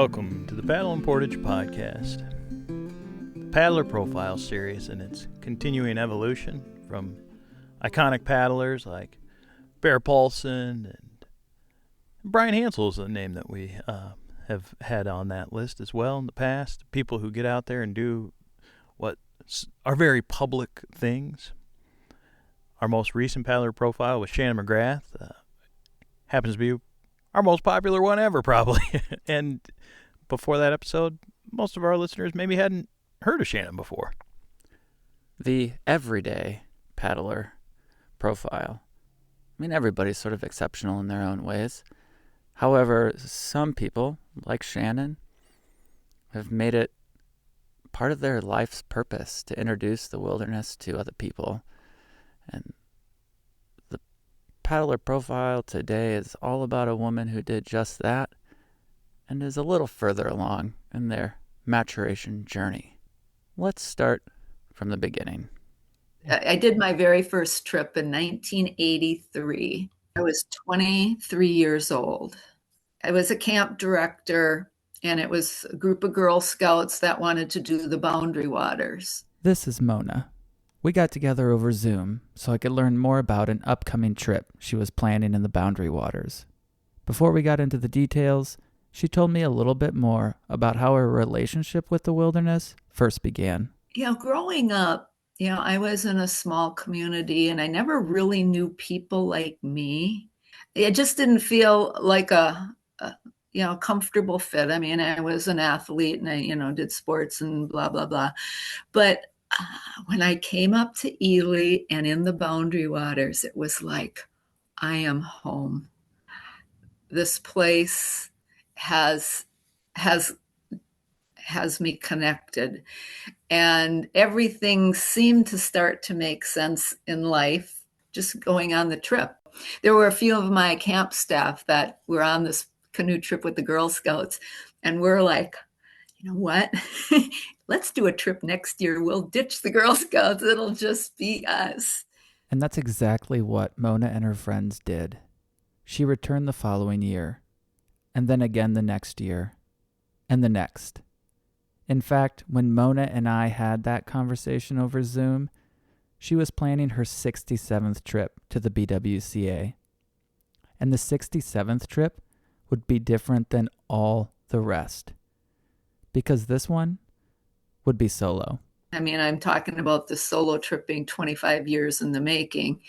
Welcome to the Paddle and Portage Podcast, the Paddler Profile series and its continuing evolution from iconic paddlers like Bear Paulson and Brian Hansel is a name that we have had on that list as well in the past. People who get out there and do what are very public things. Our most recent paddler profile was Shannon McGrath. Happens to be our most popular one ever, probably. And before that episode, most of our listeners maybe hadn't heard of Shannon before. The everyday paddler profile. I mean, everybody's sort of exceptional in their own ways. However, some people, like Shannon, have made it part of their life's purpose to introduce the wilderness to other people. And the paddler profile today is all about a woman who did just that and is a little further along in their maturation journey. Let's start from the beginning. I did my very first trip in 1983. I was 23 years old. I was a camp director, and it was a group of Girl Scouts that wanted to do the Boundary Waters. This is Mona. We got together over Zoom so I could learn more about an upcoming trip she was planning in the Boundary Waters. Before we got into the details, she told me a little bit more about how her relationship with the wilderness first began. Growing up, I was in a small community and I never really knew people like me. It just didn't feel like a comfortable fit. I mean, I was an athlete and I, did sports and blah, blah, blah. But when I came up to Ely and in the Boundary Waters, it was like, I am home. This place has me connected, and everything seemed to start to make sense in life just going on the trip. There were a few of my camp staff that were on this canoe trip with the Girl Scouts, and we're like, you know what? Let's do a trip next year. We'll ditch the Girl Scouts. It'll just be us. And that's exactly what Mona and her friends did. She returned the following year, and then again the next year, and the next. In fact, when Mona and I had that conversation over Zoom, she was planning her 67th trip to the BWCA. And the 67th trip would be different than all the rest, because this one would be solo. I mean, I'm talking about the solo trip being 25 years in the making.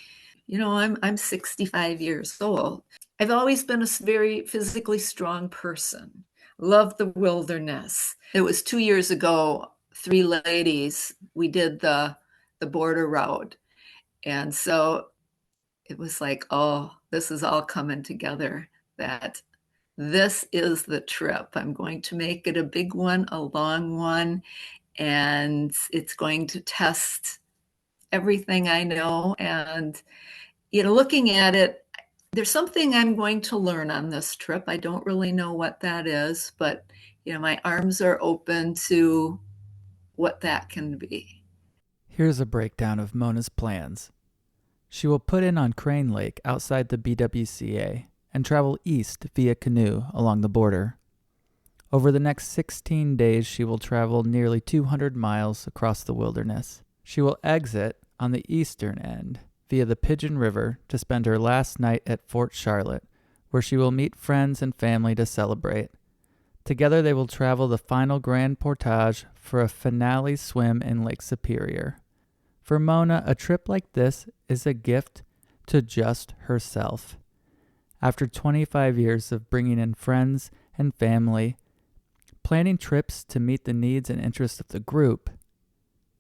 I'm 65 years old. I've always been a very physically strong person. Love the wilderness. It was 2 years ago, 3 ladies, we did the border route. And so it was like, oh, this is all coming together, that this is the trip. I'm going to make it a big one, a long one, and it's going to test everything I know. And, looking at it, there's something I'm going to learn on this trip. I don't really know what that is, but, my arms are open to what that can be. Here's a breakdown of Mona's plans. She will put in on Crane Lake outside the BWCA and travel east via canoe along the border. Over the next 16 days, she will travel nearly 200 miles across the wilderness. She will exit on the eastern end via the Pigeon River to spend her last night at Fort Charlotte, where she will meet friends and family to celebrate. Together they will travel the final Grand Portage for a finale swim in Lake Superior. For Mona, a trip like this is a gift to just herself. After 25 years of bringing in friends and family, planning trips to meet the needs and interests of the group,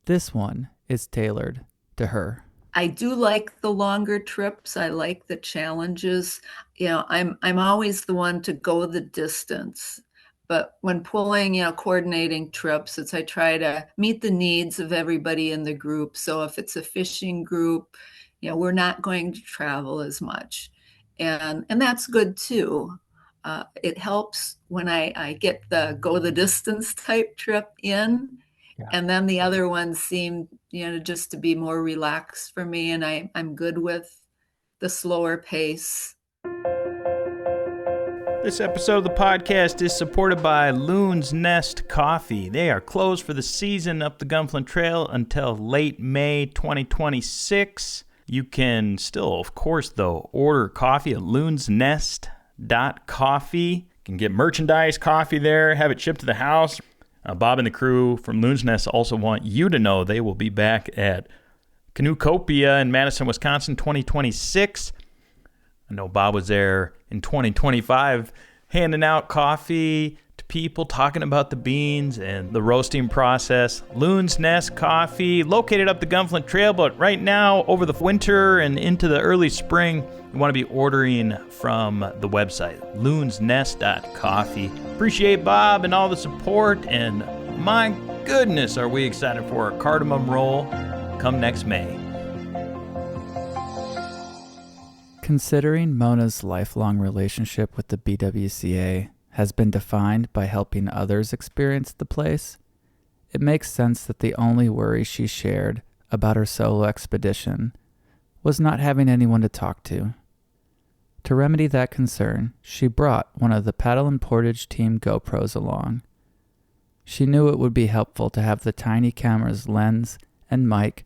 this one is tailored to her. I do like the longer trips. I like the challenges. I'm always the one to go the distance. But when pulling, coordinating trips, I try to meet the needs of everybody in the group. So if it's a fishing group, we're not going to travel as much. And that's good too. It helps when I get the go the distance type trip in. Yeah. And then the other ones seem, just to be more relaxed for me. And I'm good with the slower pace. This episode of the podcast is supported by Loon's Nest Coffee. They are closed for the season up the Gunflint Trail until late May 2026. You can still, of course, though, order coffee at loonsnest.coffee. You can get merchandise coffee there, have it shipped to the house. Bob and the crew from Loon's Nest also want you to know they will be back at Canoecopia in Madison, Wisconsin, 2026. I know Bob was there in 2025 handing out coffee to people, talking about the beans and the roasting process. Loon's Nest Coffee, located up the Gunflint Trail, but right now, over the winter and into the early spring, you want to be ordering from the website, loonsnest.coffee. Appreciate Bob and all the support, and my goodness, are we excited for our cardamom roll come next May. Considering Mona's lifelong relationship with the BWCA has been defined by helping others experience the place, it makes sense that the only worry she shared about her solo expedition was not having anyone to talk to. To remedy that concern, she brought one of the Paddle and Portage team GoPros along. She knew it would be helpful to have the tiny camera's lens and mic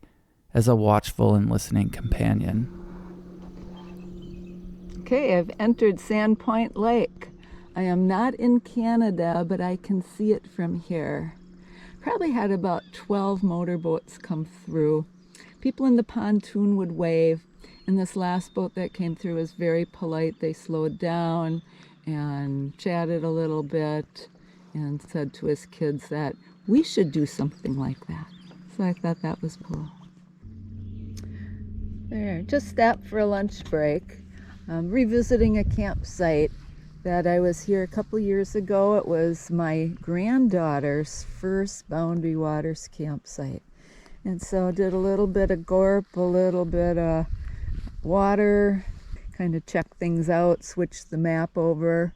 as a watchful and listening companion. Okay, I've entered Sandpoint Lake. I am not in Canada, but I can see it from here. Probably had about 12 motorboats come through. People in the pontoon would wave, and this last boat that came through was very polite. They slowed down and chatted a little bit and said to his kids that we should do something like that. So I thought that was cool. There, just stopped for a lunch break. Revisiting a campsite that I was here a couple years ago. It was my granddaughter's first Boundary Waters campsite. And so I did a little bit of gorp, a little bit of water, kind of checked things out, switched the map over.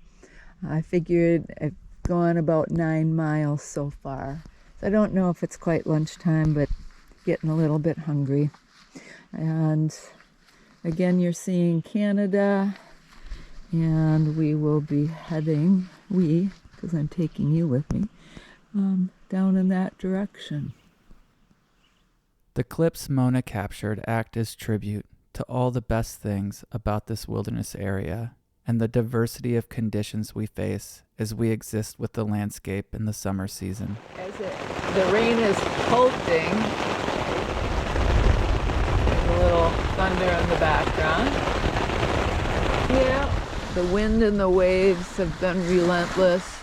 I figured I've gone about 9 miles so far. So I don't know if it's quite lunchtime, but getting a little bit hungry. And again, you're seeing Canada, and we will be heading, because I'm taking you with me, down in that direction. The clips Mona captured act as tribute to all the best things about this wilderness area and the diversity of conditions we face as we exist with the landscape in the summer season. As the rain is pelting, there's a little thunder in the background. Yeah, the wind and the waves have been relentless.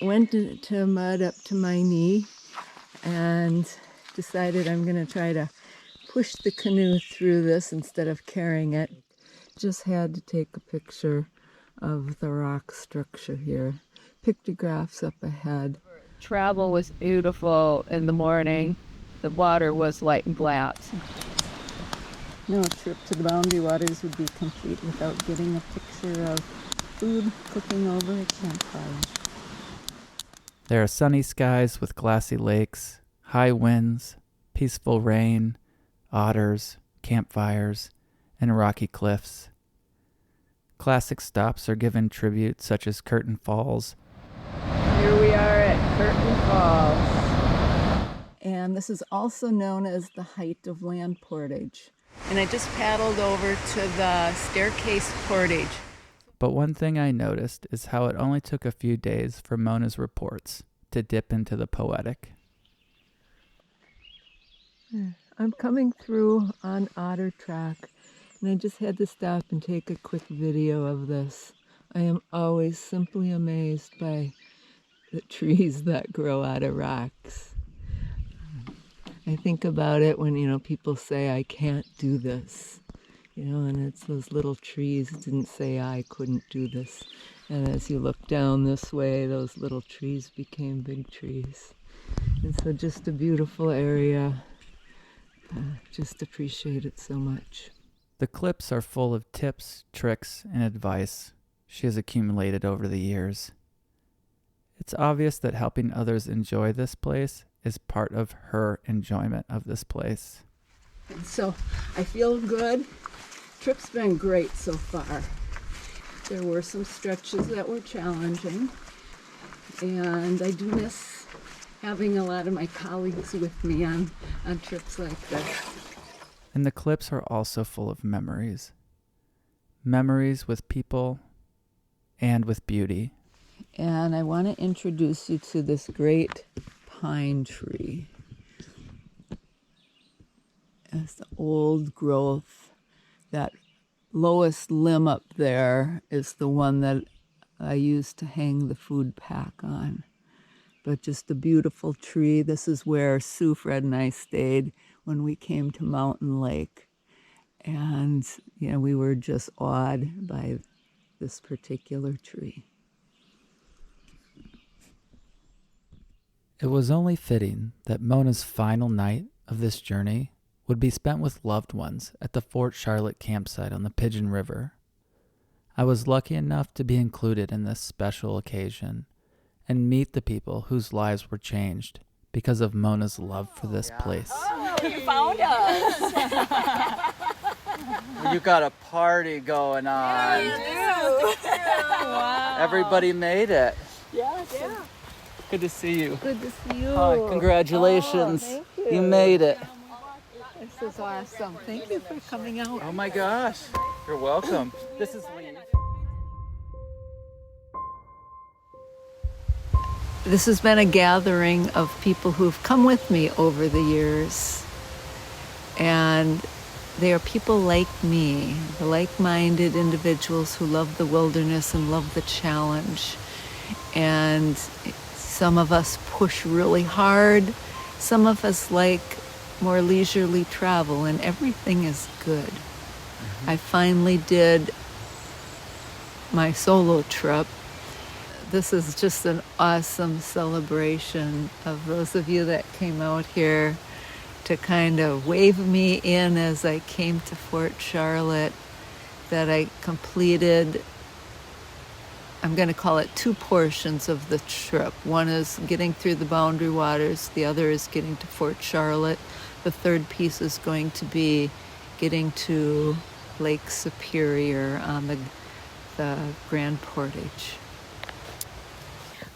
Went into mud up to my knee and decided I'm going to try to push the canoe through this instead of carrying it. Just had to take a picture of the rock structure here. Pictographs up ahead. Travel was beautiful in the morning. The water was light and flat. No trip to the Boundary Waters would be complete without getting a picture of food cooking over a campfire. There are sunny skies with glassy lakes, high winds, peaceful rain, otters, campfires, and rocky cliffs. Classic stops are given tribute such as Curtain Falls. Here we are at Curtain Falls. And this is also known as the height of land portage. And I just paddled over to the staircase portage. But one thing I noticed is how it only took a few days for Mona's reports to dip into the poetic. I'm coming through on Otter Track, and I just had to stop and take a quick video of this. I am always simply amazed by the trees that grow out of rocks. I think about it when, people say, I can't do this. And it's those little trees didn't say I couldn't do this. And as you look down this way, those little trees became big trees. And so just a beautiful area. Just appreciate it so much. The clips are full of tips, tricks, and advice she has accumulated over the years. It's obvious that helping others enjoy this place is part of her enjoyment of this place. And so I feel good. Trip's been great so far. There were some stretches that were challenging, and I do miss having a lot of my colleagues with me on trips like this. And the clips are also full of memories. Memories with people and with beauty. And I want to introduce you to this great pine tree. It's the old growth. That lowest limb up there is the one that I used to hang the food pack on. But just a beautiful tree. This is where Sue, Fred, and I stayed when we came to Mountain Lake. And, we were just awed by this particular tree. It was only fitting that Mona's final night of this journey would be spent with loved ones at the Fort Charlotte campsite on the Pigeon River. I was lucky enough to be included in this special occasion and meet the people whose lives were changed because of Mona's love for this place. Oh, you found us. You got a party going on. Yeah, you do. Wow. Everybody made it. Yes. Yeah. Good to see you. Good to see you. Hi, congratulations. Oh, thank You made it. This is awesome. Thank you for coming out. Oh my gosh. You're welcome. This is Lee. This has been a gathering of people who've come with me over the years. And they are people like me, the like-minded individuals who love the wilderness and love the challenge. And some of us push really hard. Some of us like more leisurely travel, and everything is good. I finally did my solo trip. This is just an awesome celebration of those of you that came out here to kind of wave me in as I came to Fort Charlotte, that I completed, I'm going to call it 2 portions of the trip. One is getting through the Boundary Waters. The other is getting to Fort Charlotte. The third piece is going to be getting to Lake Superior on the Grand Portage.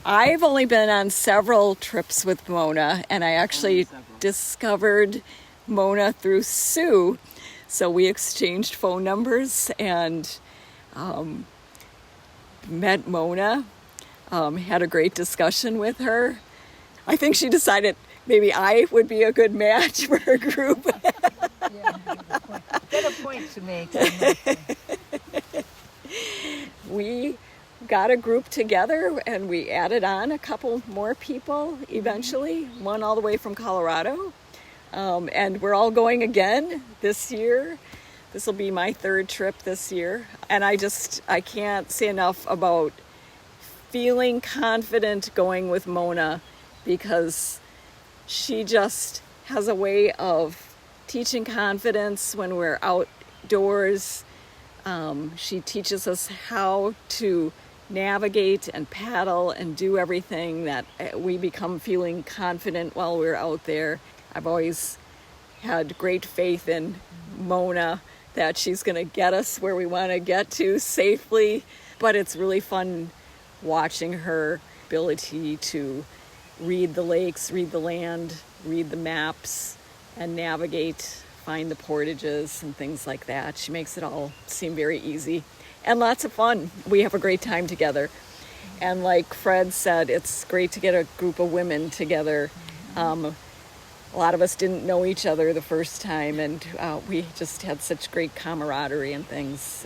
I've only been on several trips with Mona, and I actually discovered Mona through Sue. So we exchanged phone numbers and met Mona, had a great discussion with her. I think she decided maybe I would be a good match for her group. Yeah, get a point to make. We got a group together and we added on a couple more people eventually, one all the way from Colorado. And we're all going again this year. This will be my 3rd trip this year. And I can't say enough about feeling confident going with Mona, because she just has a way of teaching confidence when we're outdoors. She teaches us how to navigate and paddle and do everything that we become feeling confident while we're out there. I've always had great faith in Mona that she's going to get us where we want to get to safely, but it's really fun watching her ability to read the lakes, read the land, read the maps, and navigate, find the portages and things like that. She makes it all seem very easy and lots of fun. We have a great time together. And like Fred said, it's great to get a group of women together. A lot of us didn't know each other the first time, and we just had such great camaraderie and things.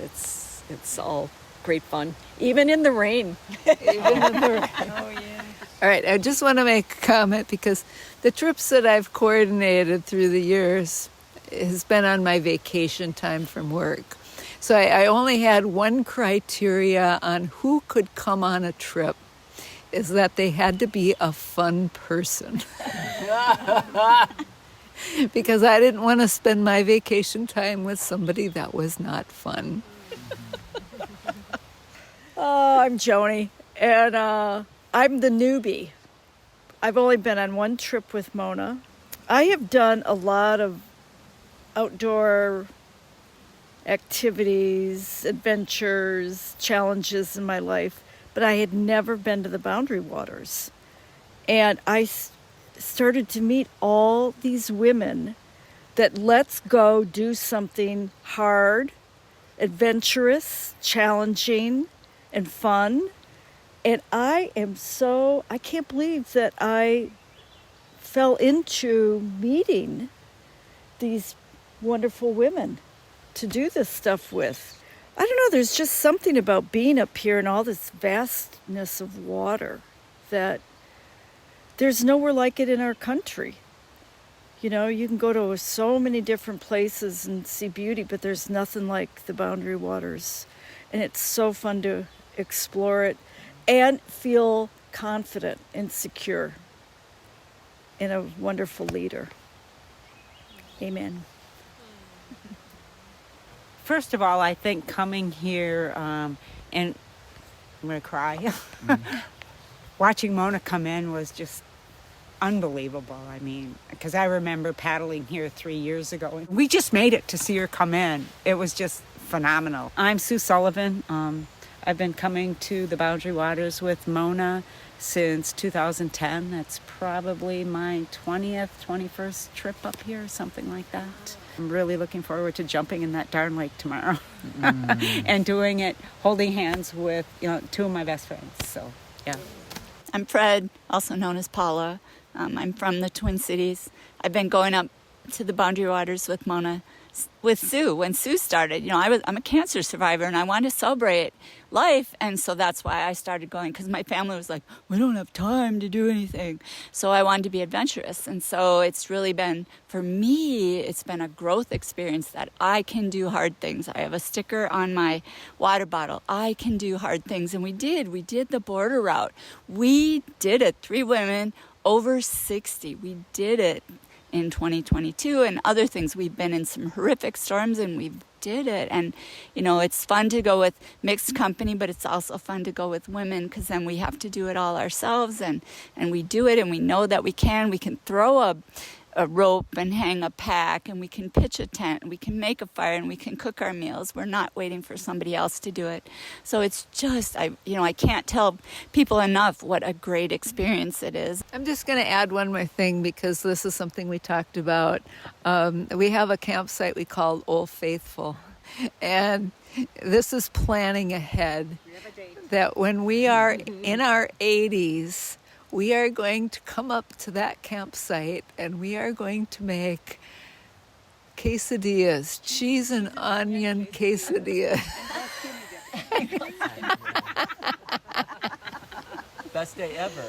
It's all great fun, even in the rain. Even in the rain. Oh, yeah. All right, I just want to make a comment, because the trips that I've coordinated through the years has been on my vacation time from work. So I only had one criteria on who could come on a trip, is that they had to be a fun person. Because I didn't want to spend my vacation time with somebody that was not fun. I'm Joanie, and I'm the newbie. I've only been on one trip with Mona. I have done a lot of outdoor activities, adventures, challenges in my life, but I had never been to the Boundary Waters. And I started to meet all these women that let's go do something hard, adventurous, challenging, and fun. And I can't believe that I fell into meeting these wonderful women to do this stuff with. I don't know, there's just something about being up here in all this vastness of water that there's nowhere like it in our country. You know, you can go to so many different places and see beauty, but there's nothing like the Boundary Waters. And it's so fun to explore it and feel confident and secure in a wonderful leader. Amen. First of all, I think coming here, and I'm going to cry, watching Mona come in was just unbelievable. I mean, because I remember paddling here 3 years ago, and we just made it to see her come in. It was just phenomenal. I'm Sue Sullivan. I've been coming to the Boundary Waters with Mona since 2010. That's probably my 21st trip up here, something like that. I'm really looking forward to jumping in that darn lake tomorrow and doing it, holding hands with, two of my best friends. So, yeah. I'm Fred, also known as Paula. I'm from the Twin Cities. I've been going up to the Boundary Waters with Mona, with Sue. When Sue started, I'm a cancer survivor and I wanted to celebrate life, and so that's why I started going, because my family was like, we don't have time to do anything. So I wanted to be adventurous, and so it's really been, for me, it's been a growth experience that I can do hard things. I have a sticker on my water bottle. I can do hard things, and we did the border route. We did it, 3 women, over 60. We did it in 2022 and other things. We've been in some horrific storms and we did it. And, it's fun to go with mixed company, but it's also fun to go with women, because then we have to do it all ourselves, and we do it, and we know that we can throw a rope and hang a pack, and we can pitch a tent, and we can make a fire, and we can cook our meals. We're not waiting for somebody else to do it. So it's just, I can't tell people enough what a great experience it is. I'm just going to add one more thing, because this is something we talked about. We have a campsite we call Old Faithful, and this is planning ahead that when we are in our 80s, we are going to come up to that campsite and we are going to make quesadillas, cheese and onion quesadillas. Best day ever.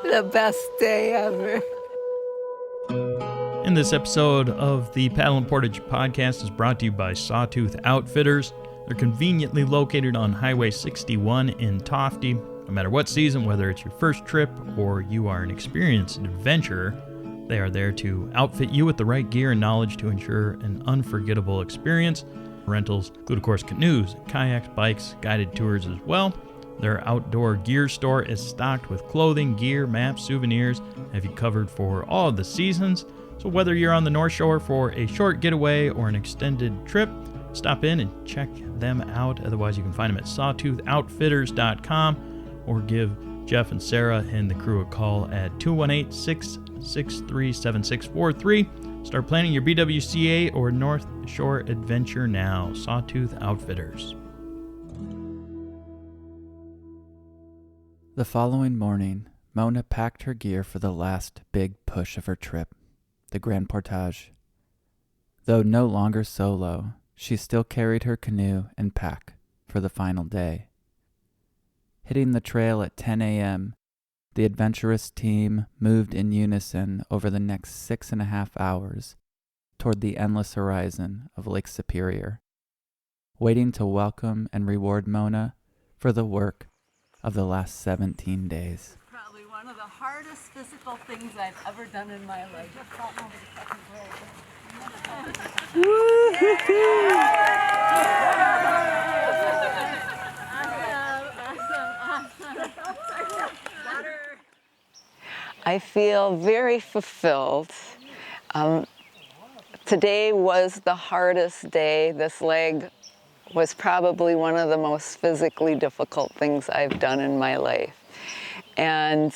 The best day ever. And this episode of the Paddle and Portage podcast is brought to you by Sawtooth Outfitters. They're conveniently located on Highway 61 in Tofty. No matter what season, whether it's your first trip or you are an experienced adventurer, they are there to outfit you with the right gear and knowledge to ensure an unforgettable experience. Rentals include, of course, canoes, kayaks, bikes, guided tours as well. Their outdoor gear store is stocked with clothing, gear, maps, souvenirs, have you covered for all of the seasons. So whether you're on the North Shore for a short getaway or an extended trip, stop in and check them out. Otherwise, you can find them at sawtoothoutfitters.com. or give Jeff and Sarah and the crew a call at 218-663-7643. Start planning your BWCA or North Shore adventure now. Sawtooth Outfitters. The following morning, Mona packed her gear for the last big push of her trip, the Grand Portage. Though no longer solo, she still carried her canoe and pack for the final day. Hitting the trail at 10 a.m., the adventurous team moved in unison over the next 6.5 hours toward the endless horizon of Lake Superior, waiting to welcome and reward Mona for the work of the last 17 days. Probably one of the hardest physical things I've ever done in my life. I feel very fulfilled to Today was the hardest day. This leg was probably one of the most physically difficult things I've done in my life. And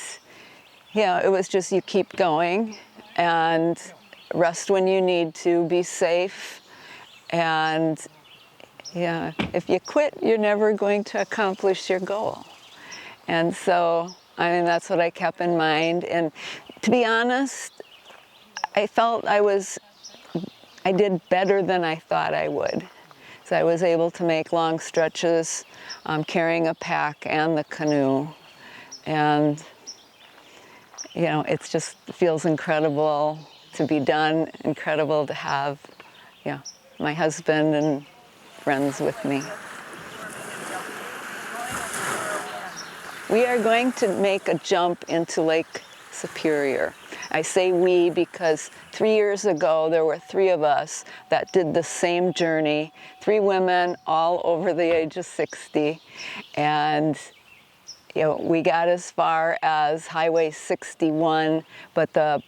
yeah, it was just, you keep going and rest when you need to, be safe. And yeah, if you quit, you're never going to accomplish your goal. And so, I mean, that's what I kept in mind. And to be honest, I felt I did better than I thought I would. So I was able to make long stretches, carrying a pack and the canoe. And, you know, it just feels incredible to be done, incredible to have, yeah, my husband and friends with me. We are going to make a jump into Lake Superior. I say we because 3 years ago there were 3 of us that did the same journey, 3 women all over the age of 60, and you know, we got as far as Highway 61, but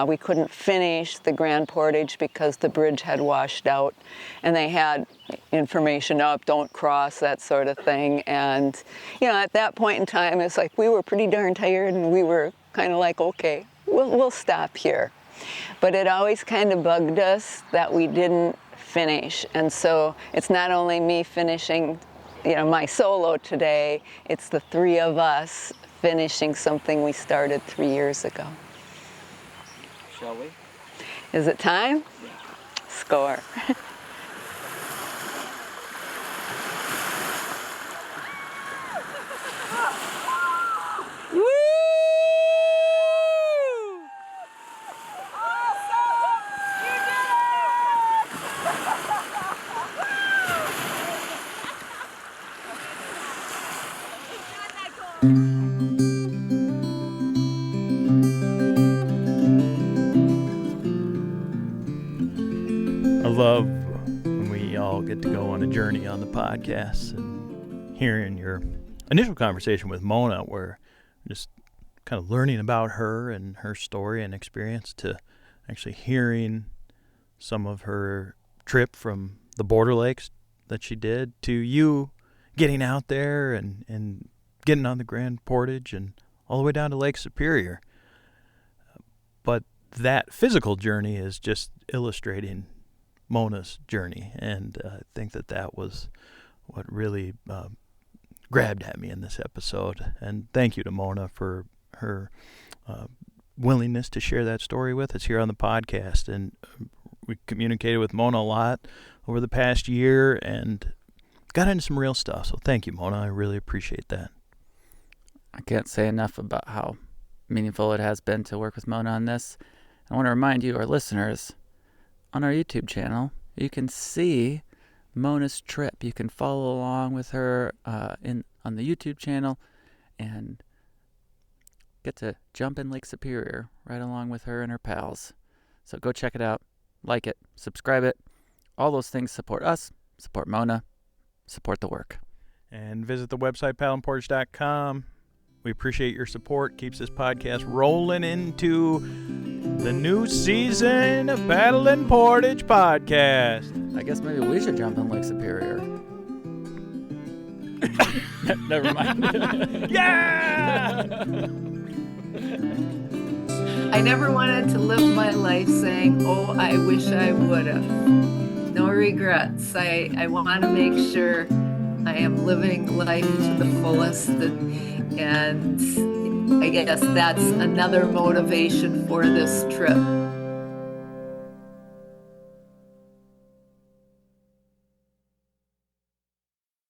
we couldn't finish the Grand Portage because the bridge had washed out, and they had information up, don't cross, that sort of thing. And you know, at that point in time, it's like we were pretty darn tired, and we were kind of like, okay, we'll stop here. But it always kind of bugged us that we didn't finish, and so it's not only me finishing, you know, my solo today, it's the 3 of us finishing something we started 3 years ago. Shall we? Is it time? Yeah. Score. Woo! I love when we all get to go on a journey on the podcast and hearing your initial conversation with Mona, where just kind of learning about her and her story and experience, to actually hearing some of her trip from the border lakes that she did to you getting out there and getting on the Grand Portage and all the way down to Lake Superior. But that physical journey is just illustrating Mona's journey, and I think that was what really grabbed at me in this episode. And thank you to Mona for her willingness to share that story with us here on the podcast. And we communicated with Mona a lot over the past year and got into some real stuff. So thank you, Mona. I really appreciate that. I can't say enough about how meaningful it has been to work with Mona on this. I want to remind you, our listeners, on our YouTube channel, you can see Mona's trip. You can follow along with her on the YouTube channel and get to jump in Lake Superior right along with her and her pals. So go check it out, like it, subscribe it. All those things support us, support Mona, support the work. And visit the website, paddleandportage.com. We appreciate your support. Keeps this podcast rolling into the new season of Paddle and Portage podcast. I guess maybe we should jump in Lake Superior. Never mind. Yeah! I never wanted to live my life saying, oh, I wish I would have. No regrets. I want to make sure I am living life to the fullest, and I guess that's another motivation for this trip.